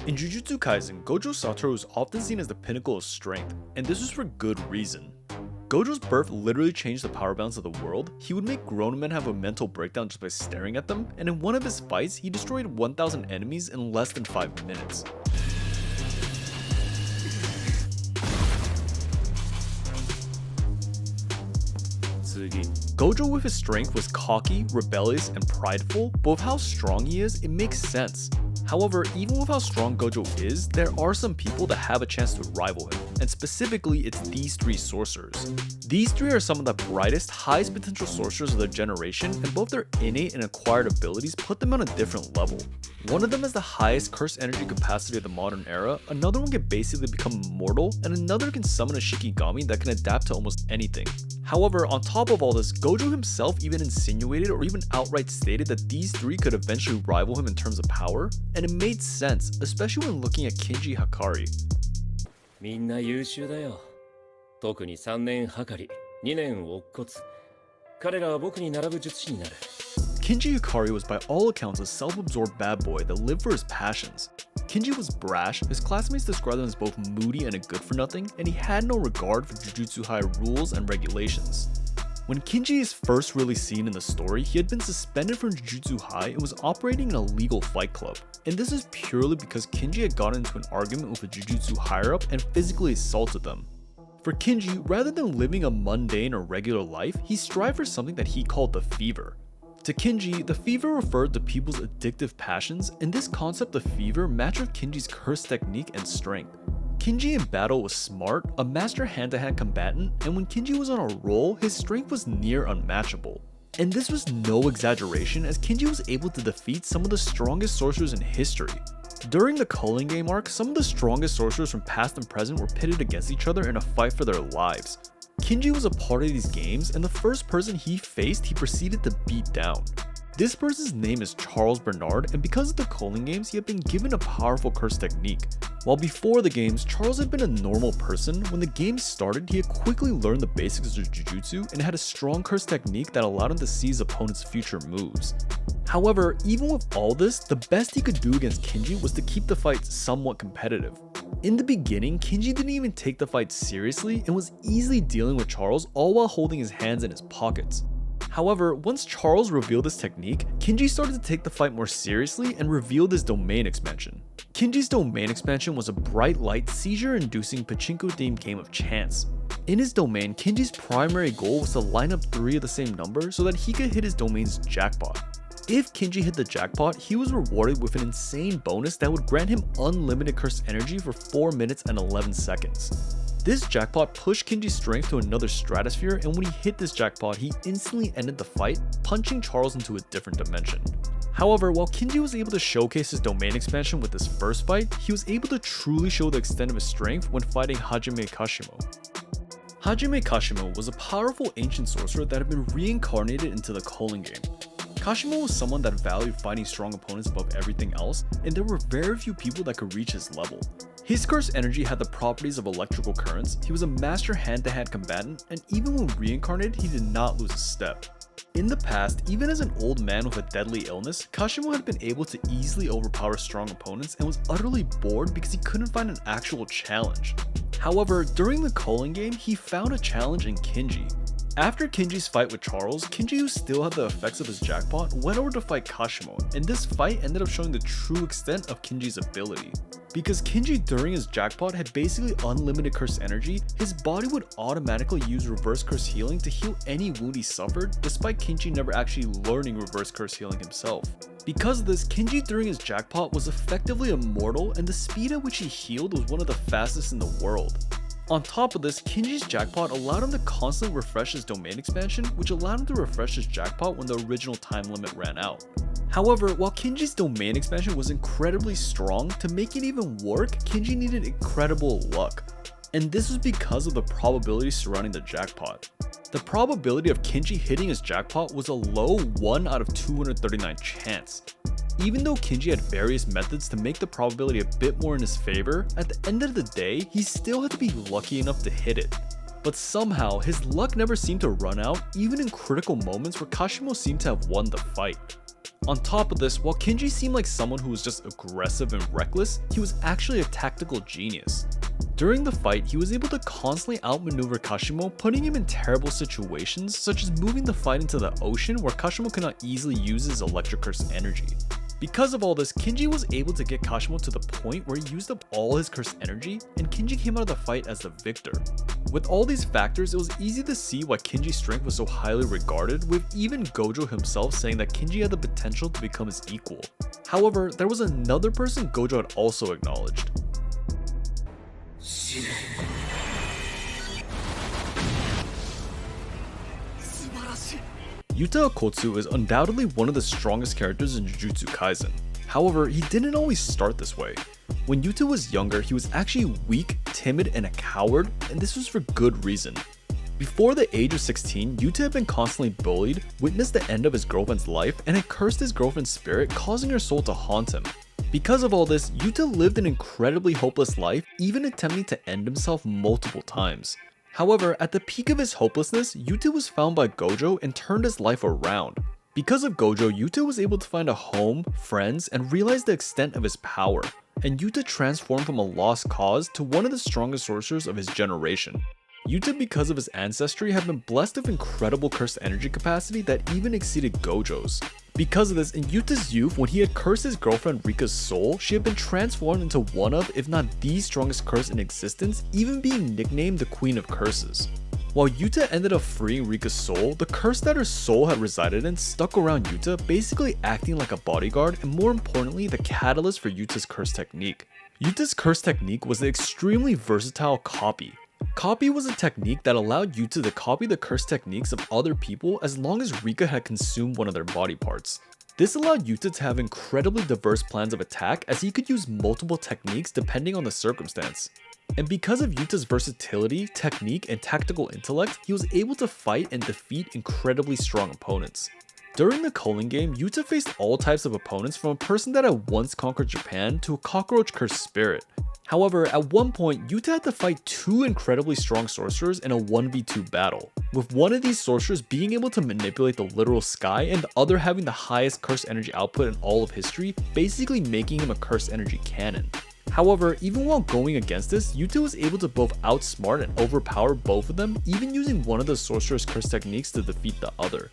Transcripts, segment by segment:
In Jujutsu Kaisen, Gojo Satoru is often seen as the pinnacle of strength, and this was for good reason. Gojo's birth literally changed the power balance of the world. He would make grown men have a mental breakdown just by staring at them, and in one of his fights, he destroyed 1,000 enemies in less than 5 minutes. Gojo with his strength was cocky, rebellious, and prideful, but with how strong he is, it makes sense. However, even with how strong Gojo is, there are some people that have a chance to rival him, and specifically it's these 3 sorcerers. These 3 are some of the brightest, highest potential sorcerers of their generation, and both their innate and acquired abilities put them on a different level. One of them has the highest cursed energy capacity of the modern era, another one can basically become immortal, and another can summon a Shikigami that can adapt to almost anything. However, on top of all this, Gojo himself even insinuated or even outright stated that these 3 could eventually rival him in terms of power, and it made sense, especially when looking at Kenji Hakari. みんな優秀だよ。特に3年はかり、2年乙骨。彼らは僕に並ぶ術師になる。 Kinji Hakari was by all accounts a self-absorbed bad boy that lived for his passions. Kinji was brash, his classmates described him as both moody and a good-for-nothing, and he had no regard for Jujutsu High rules and regulations. When Kinji is first really seen in the story, he had been suspended from Jujutsu High and was operating in a legal fight club. And this is purely because Kinji had gotten into an argument with a Jujutsu higher-up and physically assaulted them. For Kinji, rather than living a mundane or regular life, he strived for something that he called the fever. To Kinji, the fever referred to people's addictive passions, and this concept of fever matched with Kinji's curse technique and strength. Kinji in battle was smart, a master hand-to-hand combatant, and when Kinji was on a roll, his strength was near unmatchable. And this was no exaggeration, as Kinji was able to defeat some of the strongest sorcerers in history. During the Culling Game arc, some of the strongest sorcerers from past and present were pitted against each other in a fight for their lives. Kinji was a part of these games, and the first person he faced, he proceeded to beat down. This person's name is Charles Bernard, and because of the Culling Games, he had been given a powerful curse technique. While before the games, Charles had been a normal person, when the game started, he had quickly learned the basics of Jujutsu and had a strong curse technique that allowed him to see his opponent's future moves. However, even with all this, the best he could do against Kinji was to keep the fight somewhat competitive. In the beginning, Kinji didn't even take the fight seriously and was easily dealing with Charles, all while holding his hands in his pockets. However, once Charles revealed his technique, Kinji started to take the fight more seriously and revealed his domain expansion. Kinji's domain expansion was a bright light, seizure-inducing pachinko-themed game of chance. In his domain, Kinji's primary goal was to line up 3 of the same number so that he could hit his domain's jackpot. If Kinji hit the jackpot, he was rewarded with an insane bonus that would grant him unlimited curse energy for 4 minutes and 11 seconds. This jackpot pushed Kinji's strength to another stratosphere, and when he hit this jackpot, he instantly ended the fight, punching Charles into a different dimension. However, while Kinji was able to showcase his domain expansion with this first fight, he was able to truly show the extent of his strength when fighting Hajime Kashimo. Hajime Kashimo was a powerful ancient sorcerer that had been reincarnated into the Culling Game. Kashimo was someone that valued fighting strong opponents above everything else, and there were very few people that could reach his level. His curse energy had the properties of electrical currents, he was a master hand-to-hand combatant, and even when reincarnated, he did not lose a step. In the past, even as an old man with a deadly illness, Kashimo had been able to easily overpower strong opponents and was utterly bored because he couldn't find an actual challenge. However, during the Culling Game, he found a challenge in Kinji. After Kinji's fight with Charles, Kinji, who still had the effects of his jackpot, went over to fight Kashimo, and this fight ended up showing the true extent of Kinji's ability. Because Kinji during his jackpot had basically unlimited curse energy, his body would automatically use reverse curse healing to heal any wound he suffered, despite Kinji never actually learning reverse curse healing himself. Because of this, Kinji during his jackpot was effectively immortal, and the speed at which he healed was one of the fastest in the world. On top of this, Kinji's jackpot allowed him to constantly refresh his domain expansion, which allowed him to refresh his jackpot when the original time limit ran out. However, while Kinji's domain expansion was incredibly strong, to make it even work, Kinji needed incredible luck. And this was because of the probability surrounding the jackpot. The probability of Kinji hitting his jackpot was a low 1 out of 239 chance. Even though Kinji had various methods to make the probability a bit more in his favor, at the end of the day, he still had to be lucky enough to hit it. But somehow, his luck never seemed to run out, even in critical moments where Kashimo seemed to have won the fight. On top of this, while Kinji seemed like someone who was just aggressive and reckless, he was actually a tactical genius. During the fight, he was able to constantly outmaneuver Kashimo, putting him in terrible situations such as moving the fight into the ocean where Kashimo could not easily use his electric curse energy. Because of all this, Kinji was able to get Kashimo to the point where he used up all his curse energy, and Kinji came out of the fight as the victor. With all these factors, it was easy to see why Kinji's strength was so highly regarded, with even Gojo himself saying that Kinji had the potential to become his equal. However, there was another person Gojo had also acknowledged. Yuta Okkotsu is undoubtedly one of the strongest characters in Jujutsu Kaisen. However, he didn't always start this way. When Yuta was younger, he was actually weak, timid, and a coward, and this was for good reason. Before the age of 16, Yuta had been constantly bullied, witnessed the end of his girlfriend's life, and had cursed his girlfriend's spirit, causing her soul to haunt him. Because of all this, Yuta lived an incredibly hopeless life, even attempting to end himself multiple times. However, at the peak of his hopelessness, Yuta was found by Gojo and turned his life around. Because of Gojo, Yuta was able to find a home, friends, and realize the extent of his power, and Yuta transformed from a lost cause to one of the strongest sorcerers of his generation. Yuta, because of his ancestry, had been blessed with incredible cursed energy capacity that even exceeded Gojo's. Because of this, in Yuta's youth, when he had cursed his girlfriend Rika's soul, she had been transformed into one of, if not the strongest curse in existence, even being nicknamed the Queen of Curses. While Yuta ended up freeing Rika's soul, the curse that her soul had resided in stuck around Yuta, basically acting like a bodyguard and more importantly, the catalyst for Yuta's curse technique. Yuta's curse technique was the extremely versatile copy. Copy was a technique that allowed Yuta to copy the curse techniques of other people as long as Rika had consumed one of their body parts. This allowed Yuta to have incredibly diverse plans of attack as he could use multiple techniques depending on the circumstance. And because of Yuta's versatility, technique, and tactical intellect, he was able to fight and defeat incredibly strong opponents. During the Culling game, Yuta faced all types of opponents from a person that had once conquered Japan to a cockroach cursed spirit. However, at one point, Yuta had to fight two incredibly strong sorcerers in a 1v2 battle, with one of these sorcerers being able to manipulate the literal sky and the other having the highest curse energy output in all of history, basically making him a curse energy cannon. However, even while going against this, Yuta was able to both outsmart and overpower both of them, even using one of the sorcerer's curse techniques to defeat the other.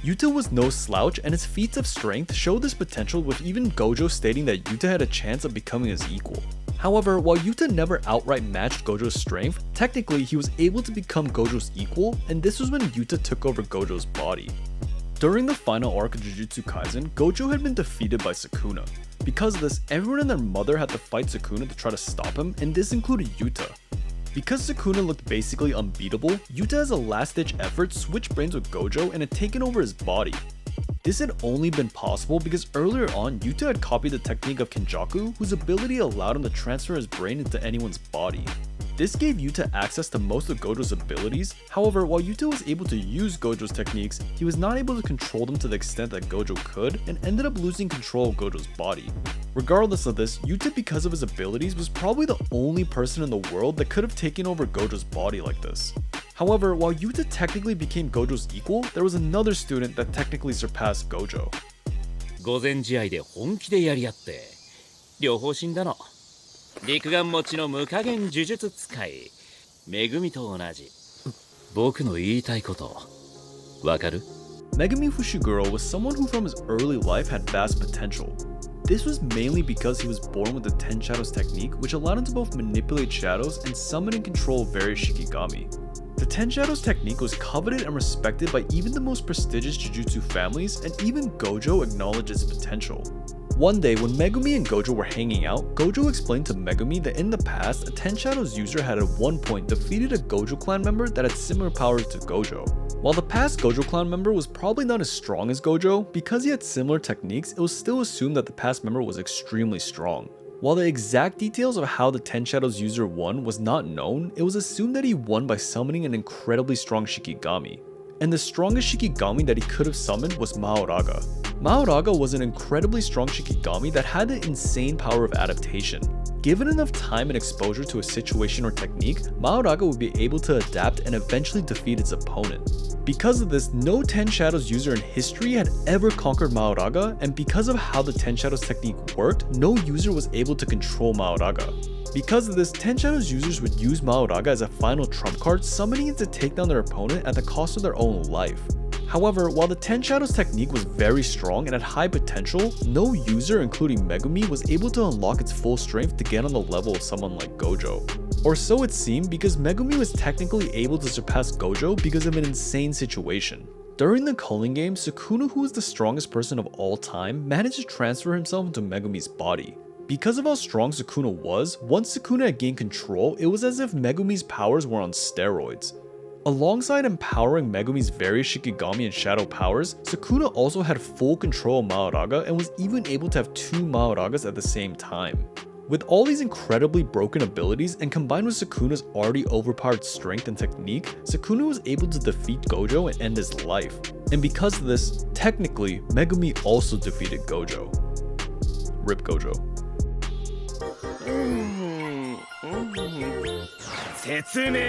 Yuta was no slouch, and his feats of strength showed this potential, with even Gojo stating that Yuta had a chance of becoming his equal. However, while Yuta never outright matched Gojo's strength, technically he was able to become Gojo's equal, and this was when Yuta took over Gojo's body. During the final arc of Jujutsu Kaisen, Gojo had been defeated by Sukuna. Because of this, everyone and their mother had to fight Sukuna to try to stop him, and this included Yuta. Because Sukuna looked basically unbeatable, Yuta as a last-ditch effort switched brains with Gojo and had taken over his body. This had only been possible because earlier on, Yuta had copied the technique of Kenjaku, whose ability allowed him to transfer his brain into anyone's body. This gave Yuta access to most of Gojo's abilities. However, while Yuta was able to use Gojo's techniques, he was not able to control them to the extent that Gojo could, and ended up losing control of Gojo's body. Regardless of this, Yuta, because of his abilities, was probably the only person in the world that could have taken over Gojo's body like this. However, while Yuta technically became Gojo's equal, there was another student that technically surpassed Gojo. 午前試合で本気でやり合って両方死んだの。陸眼持ちの無加減呪術使いめぐみと同じ。僕の言いたいことわかる？ Megumi Fushiguro was someone who from his early life had vast potential. This was mainly because he was born with the 10 Shadows technique, which allowed him to both manipulate shadows and summon and control various Shikigami. The 10 Shadows technique was coveted and respected by even the most prestigious Jujutsu families, and even Gojo acknowledged its potential. One day, when Megumi and Gojo were hanging out, Gojo explained to Megumi that in the past, a 10 Shadows user had at one point defeated a Gojo clan member that had similar powers to Gojo. While the past Gojo clan member was probably not as strong as Gojo, because he had similar techniques, it was still assumed that the past member was extremely strong. While the exact details of how the 10 Shadows user won was not known, it was assumed that he won by summoning an incredibly strong Shikigami. And the strongest Shikigami that he could have summoned was Mahoraga. Mahoraga was an incredibly strong Shikigami that had the insane power of adaptation. given enough time and exposure to a situation or technique, Maoraga would be able to adapt and eventually defeat its opponent. Because of this, no 10 Shadows user in history had ever conquered Maoraga, and because of how the 10 Shadows technique worked, no user was able to control Maoraga. Because of this, 10 Shadows users would use Maoraga as a final trump card, summoning it to take down their opponent at the cost of their own life. However, while the 10 Shadows technique was very strong and had high potential, no user, including Megumi, was able to unlock its full strength to get on the level of someone like Gojo. Or so it seemed, because Megumi was technically able to surpass Gojo because of an insane situation. During the culling game, Sukuna, who was the strongest person of all time, managed to transfer himself into Megumi's body. Because of how strong Sukuna was, once Sukuna had gained control, it was as if Megumi's powers were on steroids. Alongside empowering Megumi's various Shikigami and Shadow powers, Sukuna also had full control of Maoraga and was even able to have 2 Maoragas at the same time. With all these incredibly broken abilities and combined with Sukuna's already overpowered strength and technique, Sukuna was able to defeat Gojo and end his life. And because of this, technically, Megumi also defeated Gojo. Rip Gojo. 説明